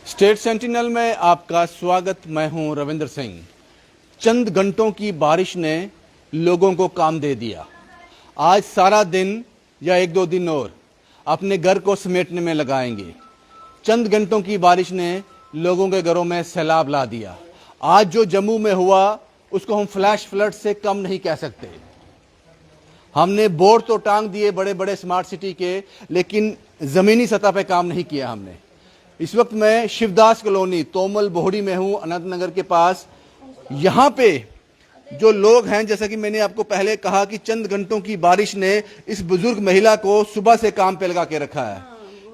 State sentinel में आपका स्वागत। मैं हूं रविंद्र सिंह। चंद घंटों की बारिश ने लोगों को काम दे दिया। आज सारा दिन या एक दो दिन और अपने घर को समेटने में लगाएंगे। चंद घंटों की बारिश ने लोगों के घरों में सैलाब ला दिया। आज जो जम्मू में हुआ उसको हम फ्लैश फ्लड से कम नहीं कह सकते। हमने बोर्ड तो टांग दिए बड़े बड़े स्मार्ट सिटी के, लेकिन ज़मीनी सतह पे काम नहीं किया हमने। इस वक्त मैं शिवदास कॉलोनी तोमल बोहड़ी में हूं, अनंत नगर के पास। यहाँ पे जो लोग हैं, जैसा कि मैंने आपको पहले कहा कि चंद घंटों की बारिश ने इस बुजुर्ग महिला को सुबह से काम पे लगा के रखा है।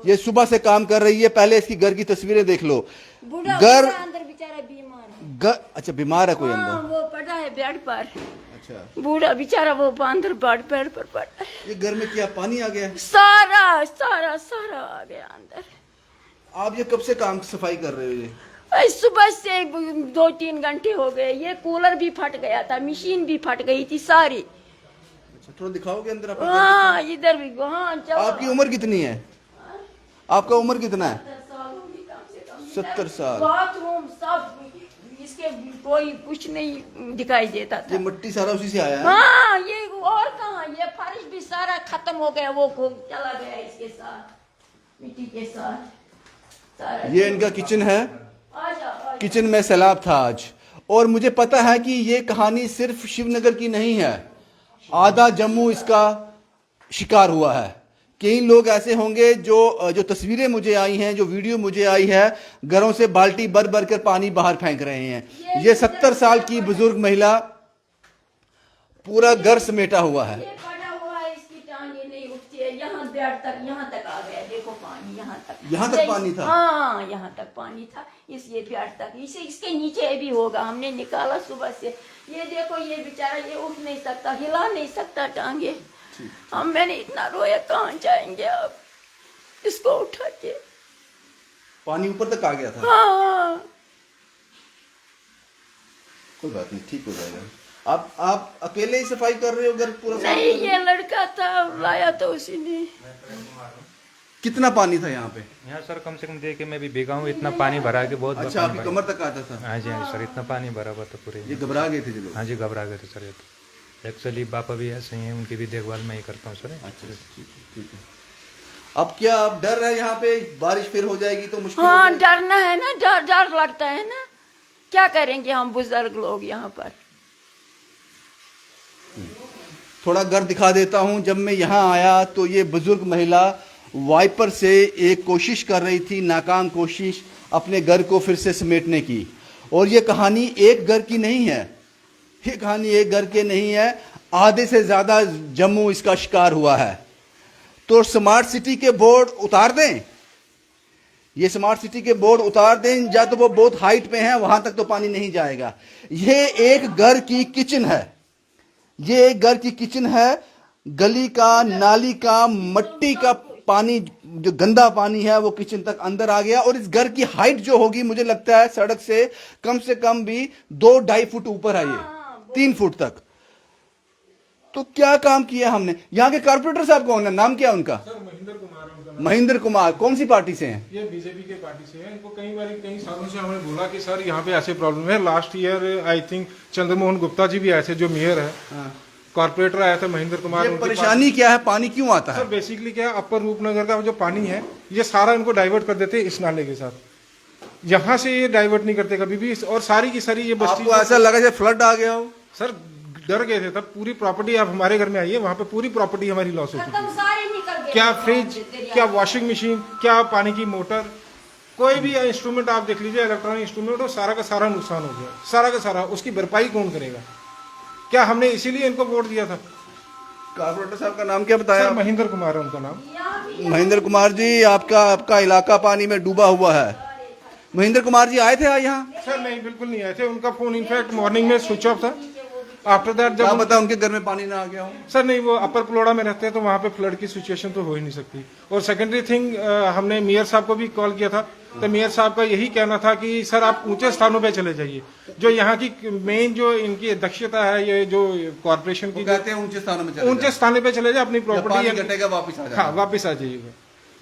ये सुबह से काम कर रही है। पहले इसकी घर की तस्वीरें देख लो। घर अंदर बेचारा बीमार है। अच्छा, बीमार है कोई अंदर? वो पड़ा है बेड पर। अच्छा, बूढ़ा बेचारा वो अंदर बेड पर पड़ा है। ये घर में क्या पानी आ गया? सारा सारा सारा आ गया अंदर। आप ये कब से काम सफाई कर रहे हो? ये आज सुबह से 2-3 घंटे हो गए। ये कूलर भी फट गया था, मशीन भी फट गई थी सारी। अच्छा, थोड़ा दिखाओगे अंदर आप? हाँ, इधर भी। हाँ, आपकी उम्र कितनी है? आपका उम्र कितना है? 70 साल। बाथरूम सब इसके कोई कुछ नहीं दिखाई देता था। ये मिट्टी सारा उसी से आया है? हाँ, ये और कहाँ, ये फर्श भी सारा खत्म हो गया, वो चला गया इसके साथ, मिट्टी के साथ सारा। ये इनका किचन है। आजा। किचन में सैलाब था आज। और मुझे पता है कि ये कहानी सिर्फ शिवनगर की नहीं है, आधा जम्मू इसका शिकार हुआ है। कई लोग ऐसे होंगे जो तस्वीरें मुझे आई हैं, जो वीडियो मुझे आई है, घरों से बाल्टी भर भर कर पानी बाहर फेंक रहे हैं। ये 70 साल की बुजुर्ग महिला पूरा घर समेटा हुआ है। ये पड़ा हुआ है, इसकी टांगे नहीं उठती है। यहाँ बेड तक, यहाँ तक आ गया, देखो पानी यहाँ तक। यहाँ तक पानी था? हाँ, यहाँ तक पानी था। ये बेड तक, इसके नीचे भी होगा। हमने निकाला सुबह से। ये देखो, ये बेचारा ये उठ नहीं सकता, हिला नहीं सकता टांगे। हम मैंने इतना रोया, कहाँ जाएंगे अब इसको उठा के? पानी ऊपर तक आ गया था। हाँ, कोई बात नहीं, ठीक हो जाएगा। आप अकेले ही सफाई कर रहे हो घर पूरा? नहीं, ये लड़का था, लाया तो उसी ने। कितना पानी था यहाँ पे? यहाँ सर कम से कम देख के मैं भी भीगा हूँ, इतना पानी भरा के बहुत। अच्छा, आपकी कमर तक आता था? हाँ जी, हाँ जी सर, इतना पानी भरा हुआ था पूरे। ये घबरा गए थे लोग? हाँ जी, घबरा गए थे सर। ये तो एक्चुअली पापा भी ऐसे ही हैं, उनकी भी देखभाल मैं ही करता हूँ सर। अच्छा, ठीक है। अब क्या अब डर है यहाँ पे बारिश फिर हो जाएगी तो मुश्किल? हाँ, डरना है ना, डर डर लगता है ना। क्या करेंगे हम बुजुर्ग लोग यहाँ पर? थोड़ा घर दिखा देता हूँ। जब मैं यहाँ आया तो ये बुजुर्ग महिला वाइपर से एक कोशिश कर रही थी, नाकाम कोशिश, अपने घर को फिर से समेटने की। और ये कहानी एक घर की नहीं है, ये कहानी एक घर के नहीं है, आधे से ज़्यादा जम्मू इसका शिकार हुआ है। तो स्मार्ट सिटी के बोर्ड उतार दें, ये स्मार्ट सिटी के बोर्ड उतार दें, या तो वो बहुत हाइट पे हैं, वहां तक तो पानी नहीं जाएगा। ये एक घर की किचन है, ये एक घर की किचन है। गली का, नाली का, मिट्टी का पानी, जो गंदा पानी है, वो किचन तक अंदर आ गया। और इस घर की हाइट जो होगी, मुझे लगता है सड़क से कम भी 2-2.5 फुट ऊपर है, ये 3 फुट तक। तो क्या काम किया हमने? यहाँ के कारपोरेटर साहब कौन है, नाम क्या है उनका? सर महेंद्र कुमार है उनका नाम। महेंद्र कुमार। कौन सी पार्टी से हैं? ये बीजेपी के पार्टी से है। इनको कई सालों से हमने बोला कि सर यहाँ पे ऐसे प्रॉब्लम है। Last year I think Chandramohan Gupta ji भी आए थे, जो मेयर है, कॉर्पोरेटर आया था महेंद्र कुमार। ये परेशानी क्या है, पानी क्यों आता है? सर बेसिकली क्या है, अपर रूपनगर का जो पानी है, ये सारा इनको डाइवर्ट कर देते हैं इस नाले के साथ। यहाँ से ये डाइवर्ट नहीं करते कभी भी। और सारी की सारी ये बस्ती, आपको ऐसा लगा जैसे फ्लड आ गया हो? सर डर गए थे तब। पूरी प्रॉपर्टी, आप हमारे घर में आइए, वहाँ पे पूरी प्रॉपर्टी हमारी लॉस हो चुकी है। सारे निकल गए। क्या फ्रिज, क्या वॉशिंग मशीन, क्या पानी की मोटर, कोई भी इंस्ट्रूमेंट आप देख लीजिए, इलेक्ट्रॉनिक इंस्ट्रूमेंट, वो सारा का सारा नुकसान हो गया, सारा का सारा। उसकी भरपाई कौन करेगा? क्या हमने इसीलिए इनको वोट दिया था? कारपोरेटर साहब का नाम क्या बताया? सर महेंद्र कुमार है उनका नाम। महेंद्र कुमार जी, आपका इलाका पानी में डूबा हुआ है। महेंद्र कुमार जी आए थे यहाँ? सर नहीं, बिल्कुल नहीं आए थे। उनका फोन इनफैक्ट मॉर्निंग में स्विच ऑफ था। आफ्टर दैट क्या जब पता उनके घर में पानी ना आ गया हो? सर नहीं, वो अपर पलोड़ा में रहते हैं, तो वहाँ पे फ्लड की सिचुएशन तो हो ही नहीं सकती। और सेकेंडरी थिंग, हमने मेयर साहब को भी कॉल किया था, तो मेयर साहब का यही कहना था कि सर आप ऊंचे स्थानों पे चले जाइए। जो यहाँ की मेन जो इनकी दक्षता है, ये जो कॉर्पोरेशन की, कहते हैं ऊंचे स्थानों में ऊंचे स्थानों पे चले जाए, अपनी पानी प्रॉपर्टी घटेगा वापस आ जाएगा। हाँ, वापस आ जाइएगा।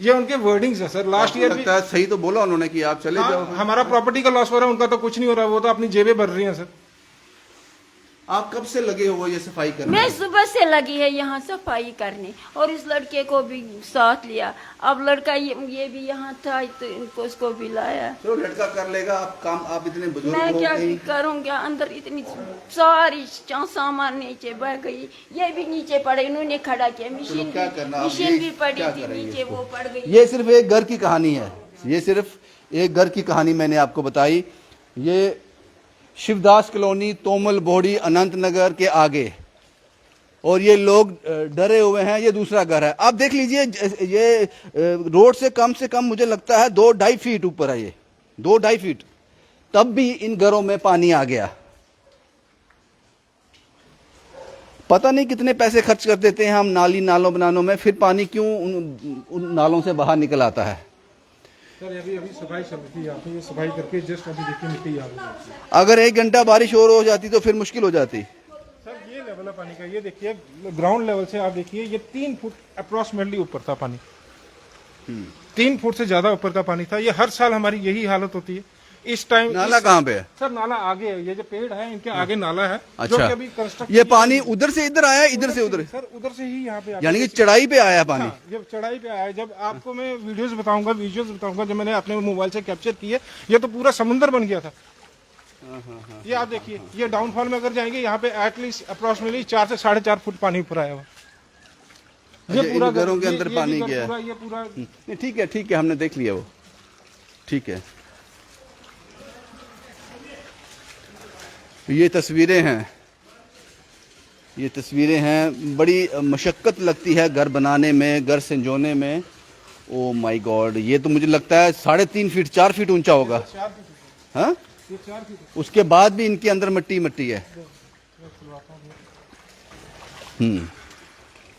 ये उनके वर्डिंग्स है सर। लास्ट ईयर भी लगता है सही तो बोला उन्होंने कि आप चले जाओ। हमारा प्रॉपर्टी का लॉस हो रहा है, उनका तो कुछ नहीं हो रहा, वो तो अपनी जेबें भर रही हैं सर। आप कब से लगे हो ये सफाई करने? मैं सुबह से लगी है यहाँ सफाई करने, और इस लड़के को भी साथ लिया। अब लड़का ये भी यहाँ था तो इनको उसको भी लाया। चलो लड़का कर लेगा, आप काम, आप इतने बुजुर्ग मैं हो क्या गई। करूँगा? अंदर इतनी सारी सामान नीचे बह गई, ये भी नीचे पड़े, इन्होंने खड़ा किया। मशीन क्या करना, अब मशीन ये भी पड़ी क्या थी करेंगे नीचे, इसको? वो पड़ गई। ये सिर्फ एक घर की कहानी है, ये सिर्फ एक घर की कहानी मैंने आपको बताई। ये शिवदास कॉलोनी, तोमल बोहड़ी, अनंत नगर के आगे, और ये लोग डरे हुए हैं। ये दूसरा घर है, आप देख लीजिए। ये रोड से कम मुझे लगता है 2-2.5 फीट ऊपर है, ये 2-2.5 फीट, तब भी इन घरों में पानी आ गया। पता नहीं कितने पैसे खर्च कर देते हैं हम नालों बनानों में, फिर पानी क्यों उन नालों से बाहर निकल आता है। सर अभी सफाई चल रही है, यहाँ पे ये सफाई करके जस्ट अभी देखिए मिट्टी आ गई है। अगर 1 घंटा बारिश और हो जाती तो फिर मुश्किल हो जाती। सर ये लेवल है पानी का, ये देखिए ग्राउंड लेवल से आप देखिए, ये 3 फुट अप्रोक्सीमेटली ऊपर था पानी। 3 फुट से ज्यादा ऊपर का पानी था। ये हर साल हमारी यही हालत होती है इस टाइम। नाला कहाँ पे है? सर नाला आगे है, ये जो पेड़ है इनके आगे नाला है। जो अच्छा, कि अभी कंस्ट्रक्ट ये पानी उधर से इधर आया, इधर से उधर, सर उधर से ही यहाँ पे यानी कि चढ़ाई पे आया पानी। हाँ, जब चढ़ाई पे आया, जब आपको मैं वीडियोस बताऊंगा, विजुअल्स बताऊंगा जो मैंने अपने मोबाइल से कैप्चर किए, ये तो पूरा समुंदर बन गया था। ये आप देखिए, ये डाउनफॉल में अगर जाएंगे यहाँ पे एटलीस्ट अप्रोक्सीमेटली 4 से 4.5 फुट पानी ऊपर आया हुआ। अच्छा, इन घरों के अंदर ये पानी घर गया है। पूरा, ये पूरा नहीं, ठीक है, हमने देख लिया वो, ठीक है। ये तस्वीरें हैं, बड़ी मशक्क़त लगती है घर बनाने में, घर संजोने में। ओ माय गॉड, ये तो मुझे लगता है 3.5 फीट 4 फीट ऊंचा होगा। 4 फीट, हाँ, ये 4 फीट। उसके बाद भी इनके अंदर मिट्टी है।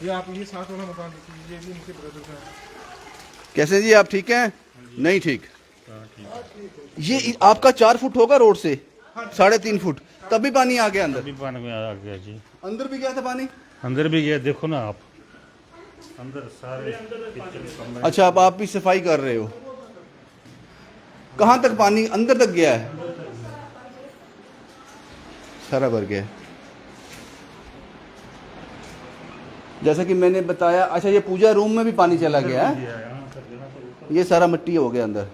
ये आप ये साथ वाला मकान देखिए, ये भी इनके ब्रदर का है। कैसे जी, आप ठीक हैं? नहीं ठीक। ये आपका 4 फुट होगा रोड से, 3.5 फुट, तभी पानी आ गया अंदर। अभी पानी में आ गया जी, अंदर भी गया था पानी। अंदर भी गया, देखो ना आप, अंदर सारे किचन कमरे। अच्छा, अब आप भी सफाई कर रहे हो, कहाँ तक पानी अंदर तक गया है? सारा भर गया, जैसा कि मैंने बताया। अच्छा, ये पूजा रूम में भी पानी चला गया है, ये सारा मिट्टी हो गया अंदर।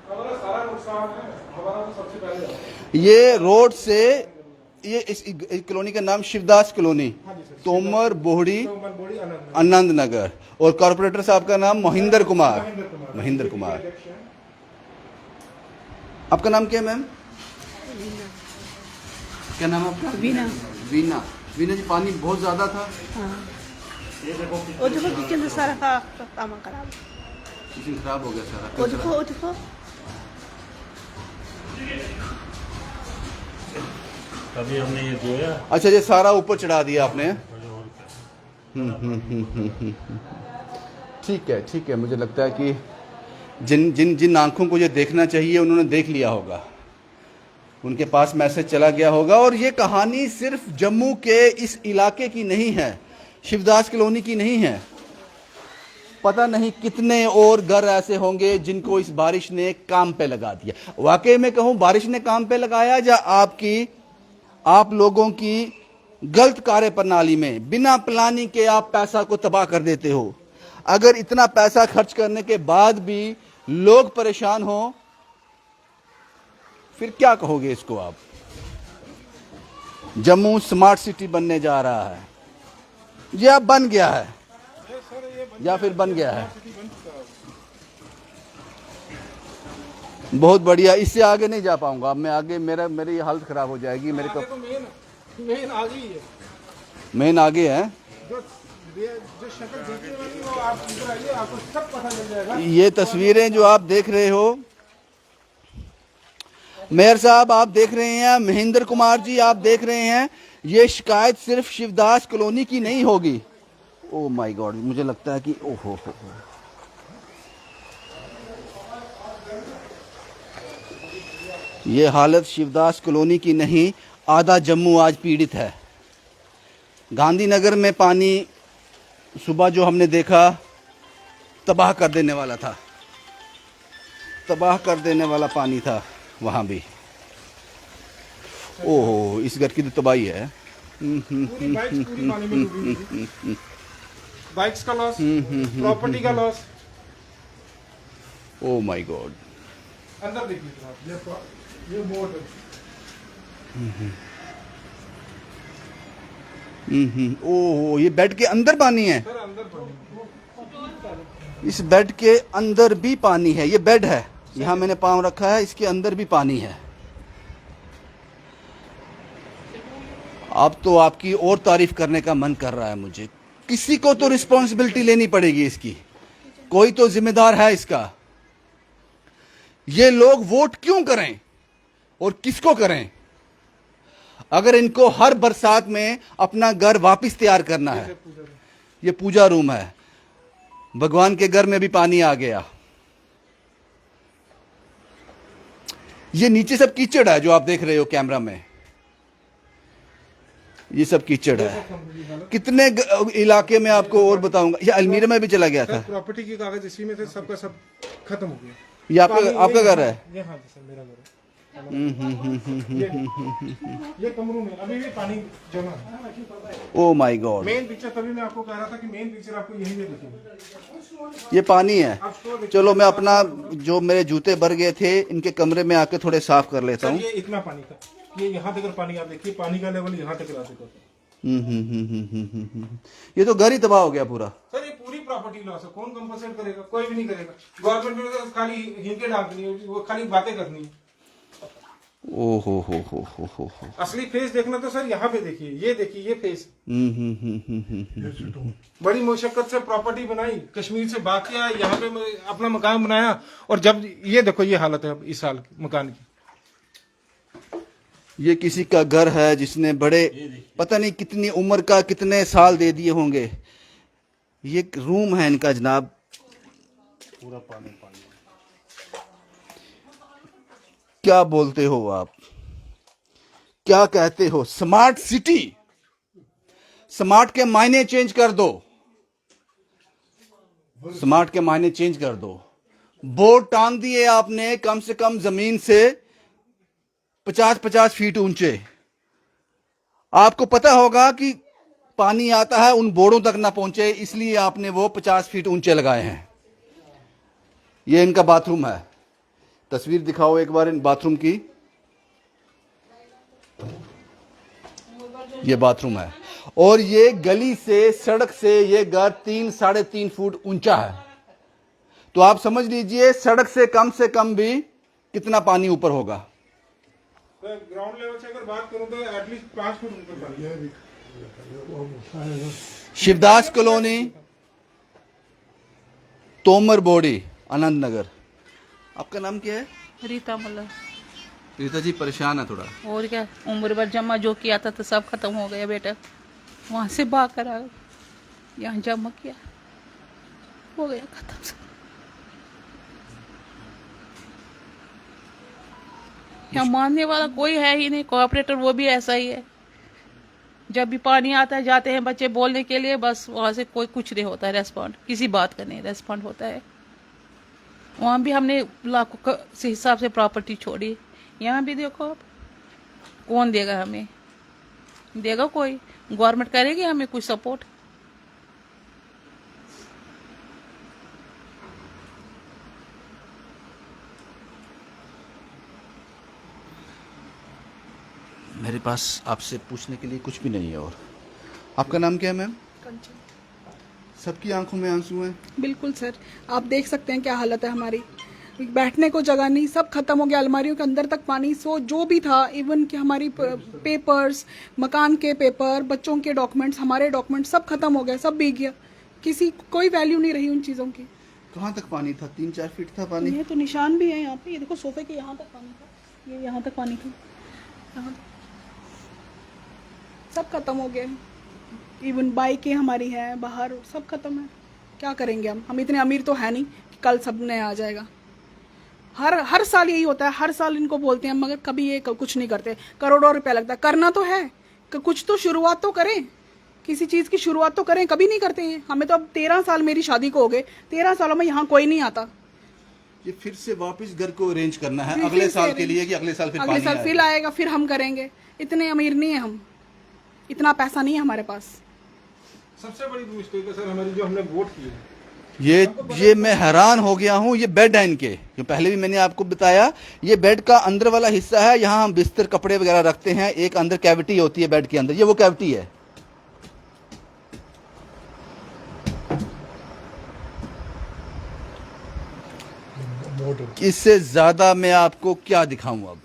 हमारा सारा नुकसान है, हमारा तो सबसे पहले। ये रोड से, ये इस कॉलोनी का नाम शिवदास कॉलोनी, तोमर बोहड़ी, आनंद नगर, और कॉर्पोरेटर साहब का नाम महेंद्र कुमार। आपका नाम क्या है मैम? क्या नाम है आपका? वीना जी, पानी बहुत ज्यादा था। वो देखो किचन में सारा सामान खराब, किचन खराब हो गया सारा। वो देखो तभी हमने ये धोया। अच्छा, ये सारा ऊपर चढ़ा दिया आपने। ठीक है, मुझे लगता है कि जिन आंखों को ये देखना चाहिए उन्होंने देख लिया होगा, उनके पास मैसेज चला गया होगा। और ये कहानी सिर्फ जम्मू के इस इलाके की नहीं है, शिवदास कॉलोनी की नहीं है। पता नहीं कितने और घर ऐसे होंगे जिनको इस बारिश ने काम पे लगा दिया। वाकई में कहूं, बारिश ने काम पे लगाया या आप लोगों की गलत कार्य प्रणाली में बिना प्लानिंग के आप पैसा को तबाह कर देते हो। अगर इतना पैसा खर्च करने के बाद भी लोग परेशान हो, फिर क्या कहोगे इसको आप? जम्मू स्मार्ट सिटी बनने जा रहा है, ये अब बन गया है या फिर बन गया है? बहुत बढ़िया, इससे आगे नहीं जा पाऊंगा अब मैं, आगे मेरी हालत खराब हो जाएगी। मेरे को मेन आगे ही है, मेन आगे है। जो शक्ल देखने वाली वो आप इधर आइए, आपको सब पता चल जाएगा। ये तस्वीरें जो आप देख रहे हो, मेयर साहब आप देख रहे हैं, महेंद्र कुमार जी आप देख रहे हैं, ये शिकायत सिर्फ शिवदास कॉलोनी की नहीं होगी। ओ माय गॉड, मुझे लगता है कि ओहो हो। ये हालत शिवदास कॉलोनी की नहीं, आधा जम्मू आज पीड़ित है। गांधीनगर में पानी सुबह जो हमने देखा तबाह कर देने वाला था, तबाह कर देने वाला पानी था वहाँ भी। ओह, इस घर की तो तबाही है। पूरी बाइक्स पूरी पानी में डूबी हुई थी। बाइक्स का लॉस, प्रॉपर्टी का लॉस। Oh my God. अंदर देखिए आप, ये बोट है। ओह, ये बेड के अंदर पानी है। सर अंदर पानी। इस बेड के अंदर भी पानी है। ये बेड है, यहाँ मैंने पाँव रखा है, इसके अंदर भी पानी है। अब तो आपकी और तारीफ करने का मन कर रहा है मुझे। किसी को तो रिस्पॉन्सिबिलिटी लेनी पड़ेगी इसकी, कोई तो जिम्मेदार है इसका। ये लोग वोट क्यों करें और किसको करें अगर इनको हर बरसात में अपना घर वापस तैयार करना है। ये पूजा रूम है, भगवान के घर में भी पानी आ गया। ये नीचे सब कीचड़ है जो आप देख रहे हो कैमरा में, ये सब कीचड़ है। कितने इलाके में आपको और बताऊंगा। ये अलमीरा में भी चला गया था। प्रॉपर्टी के कागज इसी में थे, सबका सब खत्म हो गया। ये आपका घर है? ये हाँ जी सर, मेरा घर है। ये कमरों में अभी भी पानी जमा है। Oh my God. Main picture तभी मैं आपको कह रहा था कि मेन पिक्चर आपको यहीं पे दिखेगी। ये पानी है। चलो मैं अपना जो मेरे जूते भर गए थे इनके कमरे में आके थोड़े साफ कर लेता हूँ। ये इतना पानी था, ये यहाँ तक पानी, आप देखिए पानी का लेवल यहाँ तक आ चुका था। ये तो घर ही तबाह हो गया पूरा। सर ये पूरी प्रॉपर्टी लॉस है, कौन कंपनसेट करेगा? कोई भी नहीं करेगा। गवर्नमेंट में तो खाली हिंके डालनी है, वो खाली बातें करनी है। ओ हो। असली फेस देखना तो सर यहाँ पे देखिए, ये देखिए ये फेस। बड़ी मुशक्कत से प्रॉपर्टी बनाई, कश्मीर से बाग किया, यहाँ पे अपना मकान बनाया, और जब ये देखो ये हालत है इस साल मकान की। ये किसी का घर है जिसने बड़े पता नहीं कितनी उम्र का कितने साल दे दिए होंगे। ये रूम है इनका जनाब, पूरा पानी। क्या बोलते हो आप, क्या कहते हो? स्मार्ट सिटी, स्मार्ट के मायने चेंज कर दो, स्मार्ट के मायने चेंज कर दो। बोर्ड टांग दिए आपने कम से कम जमीन से 50-50 फीट ऊंचे। आपको पता होगा कि पानी आता है उन बोर्डों तक ना पहुंचे, इसलिए आपने वो 50 फीट ऊंचे लगाए हैं। ये इनका बाथरूम है। तस्वीर दिखाओ एक बार इन बाथरूम की। ये बाथरूम है और ये गली से, सड़क से ये घर 3-3.5 फुट ऊंचा है। तो आप समझ लीजिए सड़क से कम भी कितना पानी ऊपर होगा। ग्राउंड लेवल से अगर बात करूं तो एटलीस्ट 5 फुट ऊपर पानी है। शिवदास कॉलोनी, तोमर बोड़ी, आनंद नगर। आपका नाम क्या है? रीता मुल्ला। रीता जी परेशान है थोड़ा। और क्या, उम्र भर जमा जो किया था तो सब खत्म हो गया बेटा। वहां से भाग कर आ, यहाँ जमा किया, हो गया खत्म सब। यहाँ मानने वाला कोई है ही नहीं। कोऑपरेटर वो भी ऐसा ही है, जब भी पानी आता है जाते हैं बच्चे बोलने के लिए, बस वहां से कोई कुछ नहीं होता है रेस्पॉन्ड, किसी बात का नहीं रेस्पॉन्ड होता है। वहाँ भी हमने लाखों से हिसाब से प्रॉपर्टी छोड़ी, यहाँ भी देखो आप, कौन देगा हमें? देगा कोई? गवर्नमेंट करेगी हमें कुछ सपोर्ट? मेरे पास आपसे पूछने के लिए कुछ भी नहीं है। और आपका नाम क्या है मैम? सबकी आंखों में आंसू हैं। बिल्कुल सर, आप देख सकते हैं क्या हालत है हमारी। बैठने को जगह नहीं, सब खत्म हो गया। अलमारियों के अंदर तक पानी। सो जो भी था, इवन कि हमारी पेपर्स, मकान के पेपर, बच्चों के डॉक्यूमेंट्स, हमारे डॉक्यूमेंट्स सब खत्म हो गए, सब भीग गया। किसी कोई वैल्यू नहीं रही उन चीज़ों की। कहाँ तक पानी था? 3-4 फीट था पानी। ये तो निशान भी है यहाँ पे, ये देखो सोफे के यहाँ तक पानी था, ये यहाँ तक पानी था, यहाँ तक। सब खत्म हो गए। इवन बाइकें हमारी हैं बाहर, सब खत्म है। क्या करेंगे हम इतने अमीर तो है नहीं कि कल सब नए आ जाएगा। हर साल यही होता है, हर साल इनको बोलते हैं मगर कभी ये कुछ नहीं करते। करोड़ों रुपया लगता है, करना तो है, कुछ तो शुरुआत तो करें। किसी चीज़ की शुरुआत तो करें, कभी नहीं करते हैं। हमें तो अब 13 साल मेरी शादी को हो गए, 13 सालों में यहाँ कोई नहीं आता। ये फिर से वापस घर को अरेंज करना है फिर अगले से साल के arrange- लिए कि अगले साल फिर अगले पानी साल फिर आएगा? आएगा, फिर हम करेंगे। इतने अमीर नहीं है हम, इतना पैसा नहीं है हमारे पास। सबसे बड़ी मिस्टेक है सर हमारी जो हमने वोट की है। ये मैं हैरान हो गया हूँ। ये बेड है इनके, जो पहले भी मैंने आपको बताया, ये बेड का अंदर वाला हिस्सा है, यहाँ हम बिस्तर कपड़े वगैरह रखते हैं। एक अंदर कैविटी होती है बेड के अंदर, ये वो कैविटी है। इससे ज्यादा मैं आपको क्या दिखाऊं अब?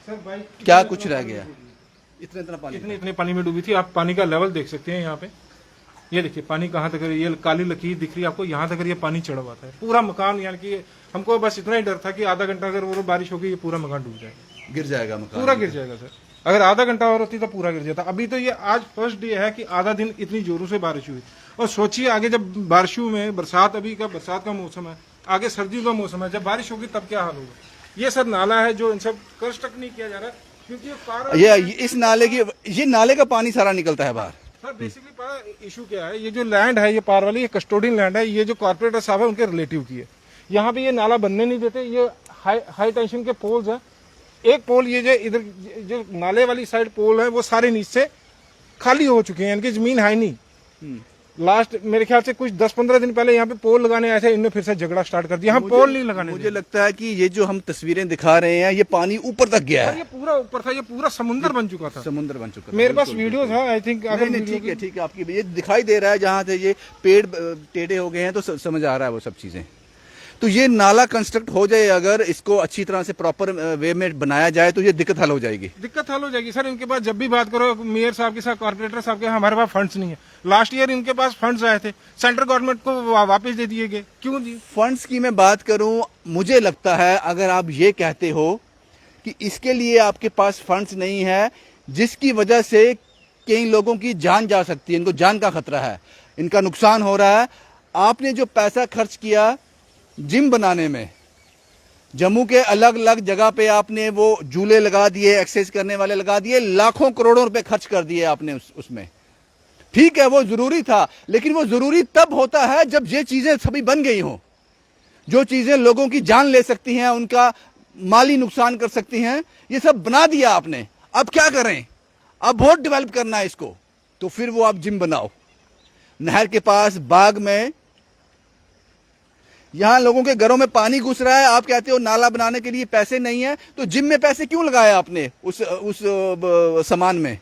सर भाई क्या कुछ रह गया? इतना पानी इतने पानी में डूबी थी। आप पानी का लेवल देख सकते हैं यहाँ पे। ये देखिए पानी कहाँ तक है, ये काली लकीर दिख रही है आपको, यहाँ तक ये पानी चढ़ा हुआ था। पूरा मकान, यानी कि हमको बस इतना ही डर था कि आधा घंटा अगर वो बारिश होगी ये पूरा मकान डूब जाएगा, गिर जाएगा मकान, पूरा गिर जाएगा सर। अगर आधा घंटा और होती तो पूरा गिर जाता। अभी तो ये आज फर्स्ट डे है कि आधा दिन इतनी जोरों से बारिश हुई। और सोचिए आगे जब बारिशों में, बरसात अभी का बरसात का मौसम है, आगे सर्दियों का मौसम है, जब बारिश होगी तब क्या हाल होगा। ये सर नाला है जो इनसे कंस्ट्रक्ट नहीं किया जा रहा, क्योंकि ये इस नाले की, ये नाले का पानी सारा निकलता है बाहर। सर बेसिकली पता इशू क्या है, ये जो लैंड है, ये पार वाली, ये कस्टोडियन लैंड है, ये जो कॉर्पोरेटर साहब है उनके रिलेटिव की है। यहाँ पे ये नाला बनने नहीं देते। ये हाई टेंशन के पोल्स हैं। एक पोल ये जो इधर जो नाले वाली साइड पोल है वो सारे नीचे से खाली हो चुके हैं, इनकी जमीन है नहीं। लास्ट मेरे ख्याल से कुछ 10-15 दिन पहले यहाँ पे पोल लगाने आए थे, इनने फिर से झगड़ा स्टार्ट कर दिया। यहाँ पोल नहीं लगाने मुझे लगता है कि ये जो हम तस्वीरें दिखा रहे हैं, ये पानी ऊपर तक गया है। ये पूरा ऊपर था, ये पूरा समुंदर बन चुका था। समुद्र बन चुका है। मेरे पास वीडियोस है, आई थिंक अगर नहीं, ठीक है, ठीक है। आपकी ये दिखाई दे रहा है, जहाँ से ये पेड़ टेढ़े हो गए हैं तो समझ आ रहा है वो सब चीजें। तो ये नाला कंस्ट्रक्ट हो जाए, अगर इसको अच्छी तरह से प्रॉपर वे में बनाया जाए तो ये दिक्कत हल हो जाएगी। दिक्कत हल हो जाएगी सर। इनके पास जब भी बात करो मेयर साहब के साथ, कॉर्पोरेटर साहब के, हमारे पास फंड्स नहीं है। लास्ट ईयर इनके पास फंड्स आए थे, सेंट्रल गवर्नमेंट को वापस दे दिए गए। क्यों जी? फंड्स की मैं बात करूं, मुझे लगता है अगर आप ये कहते हो कि इसके लिए आपके पास फंड्स नहीं है, जिसकी वजह से कई लोगों की जान जा सकती है, इनको जान का खतरा है, इनका नुकसान हो रहा है। आपने जो पैसा खर्च किया जिम बनाने में, जम्मू के अलग अलग जगह पे आपने वो झूले लगा दिए, एक्सरसाइज करने वाले लगा दिए, लाखों करोड़ों रुपए खर्च कर दिए आपने उसमें। ठीक है, वो जरूरी था, लेकिन वो जरूरी तब होता है जब ये चीजें सभी बन गई हों। जो चीजें लोगों की जान ले सकती हैं, उनका माली नुकसान कर सकती हैं, ये सब बना दिया आपने। अब क्या करें? अब बहुत डेवलप करना है इसको, तो फिर वो आप जिम बनाओ नहर के पास, बाग में। यहां लोगों के घरों में पानी घुस रहा है, आप कहते हो नाला बनाने के लिए पैसे नहीं है, तो जिम में पैसे क्यों लगाया आपने उस सामान में,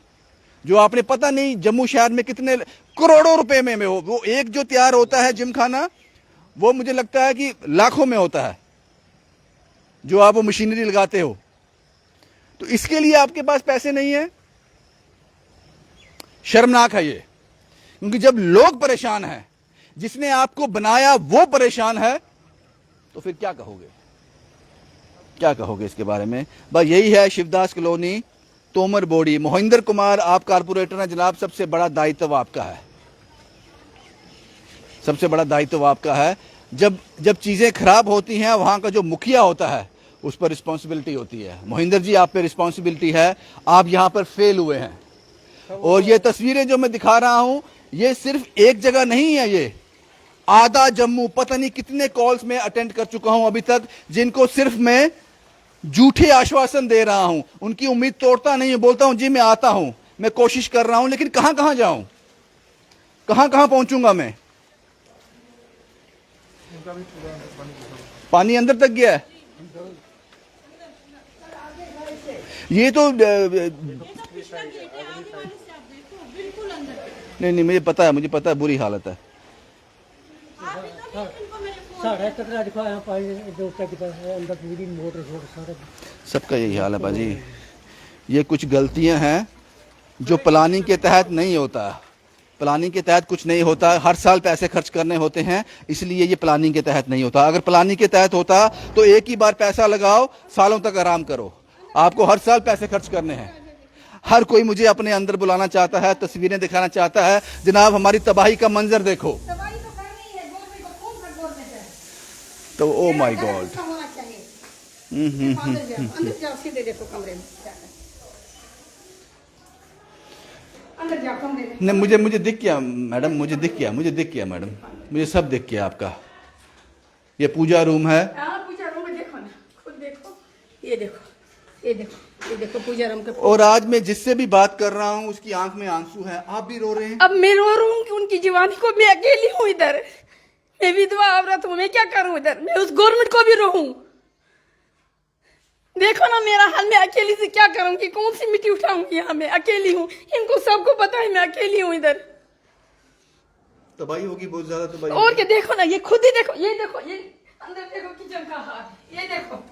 जो आपने पता नहीं जम्मू शहर में कितने करोड़ों रुपए में हो। वो एक जो तैयार होता है जिम खाना, वो मुझे लगता है कि लाखों में होता है, जो आप वो मशीनरी लगाते हो। तो इसके लिए आपके पास पैसे नहीं है। शर्मनाक है ये, क्योंकि जब लोग परेशान हैं, जिसने आपको बनाया वो परेशान है, तो फिर क्या कहोगे? क्या कहोगे इसके बारे में? बस यही है शिवदास कॉलोनी, तोमर बोड़ी। मोहिंदर कुमार आप कारपोरेटर हैं जनाब, सबसे बड़ा दायित्व आपका है, सबसे बड़ा दायित्व आपका है। जब चीजें खराब होती हैं, वहां का जो मुखिया होता है उस पर रिस्पॉन्सिबिलिटी होती है। मोहिंदर जी, आप पे रिस्पॉन्सिबिलिटी है, आप यहां पर फेल हुए हैं। और ये तस्वीरें जो मैं दिखा रहा हूं, ये सिर्फ एक जगह नहीं है, ये आधा जम्मू, पता नहीं कितने कॉल्स में अटेंड कर चुका हूं अभी तक, जिनको सिर्फ मैं झूठे आश्वासन दे रहा हूं, उनकी उम्मीद तोड़ता नहीं हूं। बोलता हूं जी मैं आता हूं, मैं कोशिश कर रहा हूं, लेकिन कहां कहां जाऊं, कहां कहां पहुंचूंगा मैं? पानी अंदर तक गया है। ये तो नहीं, मुझे पता है बुरी हालत है। सबका यही हाल है बाजी। ये कुछ गलतियां हैं जो प्लानिंग के तहत नहीं होता। प्लानिंग के तहत कुछ नहीं होता, हर साल पैसे खर्च करने होते हैं, इसलिए ये प्लानिंग के तहत नहीं होता। अगर प्लानिंग के तहत होता तो एक ही बार पैसा लगाओ, सालों तक आराम करो। आपको हर साल पैसे खर्च करने हैं। हर कोई मुझे अपने अंदर बुलाना चाहता है, तस्वीरें दिखाना चाहता है। जनाब, हमारी तबाही का मंजर देखो। तो ओ माय गॉड, अंदर जाओ कमरे में। नहीं, मुझे दिख गया मैडम, मुझे दिख गया मैडम, मुझे सब दिख गया आपका। ये पूजा रूम है। हाँ पूजा रूम में देखो ना, खुद देखो, ये देखो, ये देखो, ये देखो पूजा रूम के। और आज मैं जिससे भी बात कर रहा हूँ उसकी आंख में आंसू है। आप भी रो रहे हैं। अब मैं रो रहा हूँ कि उनकी जवानी को, मैं अकेली हूँ इधर, मैं विधवा औरत हूँ, मैं क्या करूँ इधर, मैं उस गवर्नमेंट को भी रोऊं। देखो ना मेरा हाल, मैं अकेली से क्या करूँगी, कौन सी मिट्टी उठाऊंगी, यहाँ मैं अकेली हूँ, इनको सबको पता है मैं अकेली हूँ इधर। तबाही होगी, बहुत ज्यादा तबाही और क्या, देखो ना, ये खुद ही देखो, ये देखो, ये अंदर देखो किचन का हाल, ये देखो,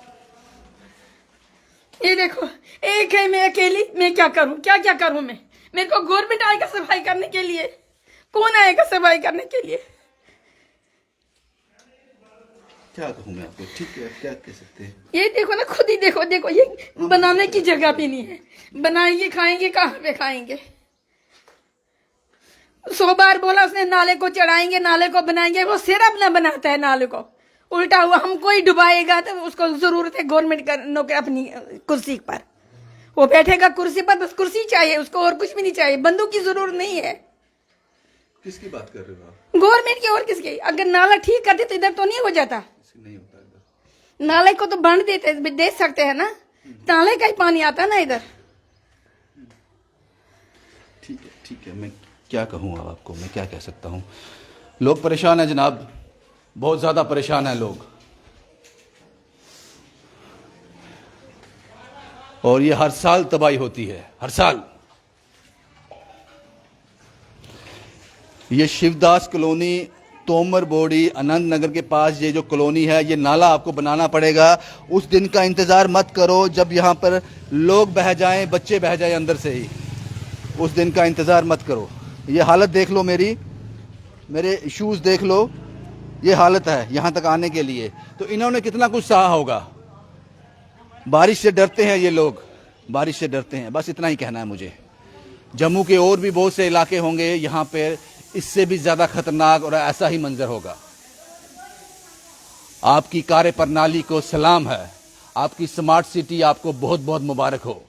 ये देखो, एक है मैं अकेली, मैं क्या करूं, क्या क्या करूं मैं, मेरे को गवर्नमेंट आएगा सफाई करने के लिए, कौन आएगा सफाई करने के लिए? क्या कहूँ मैं आपको, ठीक है, क्या कह सकते हैं। ये देखो ना, खुद ही देखो, देखो ये बनाने की जगह भी नहीं है, बनाएंगे खाएंगे कहाँ पे खाएंगे? 100 बार बोला उसने, नाले को चढ़ाएंगे, नाले को बनाएंगे, वो सिर अपना बनाता है नाले को, उल्टा हुआ हमको ही डुबाएगा। तो उसको जरूरत है गवर्नमेंट का नौकर अपनी कुर्सी पर, वो बैठेगा कुर्सी पर, बस कुर्सी चाहिए उसको, और कुछ भी नहीं चाहिए, बंदूक की जरूरत नहीं है। किसकी बात कर रहे हो आप? गवर्नमेंट की और किसकी? अगर नाला ठीक करते तो इधर तो नहीं हो जाता, नहीं होता इधर। नाले को तो बंद देते, दे सकते हैं ना, नाले का ही पानी आता ना इधर। ठीक है, मैं क्या कहूँ अब आपको, मैं क्या कह सकता हूँ। लोग परेशान हैं जनाब, बहुत ज़्यादा परेशान हैं लोग, और ये हर साल तबाही होती है, हर साल। ये शिवदास कॉलोनी, तोमर बोड़ी, आनंद नगर के पास ये जो कॉलोनी है, ये नाला आपको बनाना पड़ेगा। उस दिन का इंतज़ार मत करो जब यहाँ पर लोग बह जाएं, बच्चे बह जाएं अंदर से ही, उस दिन का इंतज़ार मत करो। ये हालत देख लो, मेरे शूज़ देख लो, ये हालत है यहाँ तक आने के लिए। तो इन्होंने कितना कुछ सहा होगा। बारिश से डरते हैं ये लोग, बारिश से डरते हैं, बस इतना ही कहना है मुझे। जम्मू के और भी बहुत से इलाके होंगे यहाँ पर इससे भी ज़्यादा खतरनाक और ऐसा ही मंजर होगा। आपकी कार्यप्रणाली को सलाम है, आपकी स्मार्ट सिटी आपको बहुत बहुत मुबारक हो।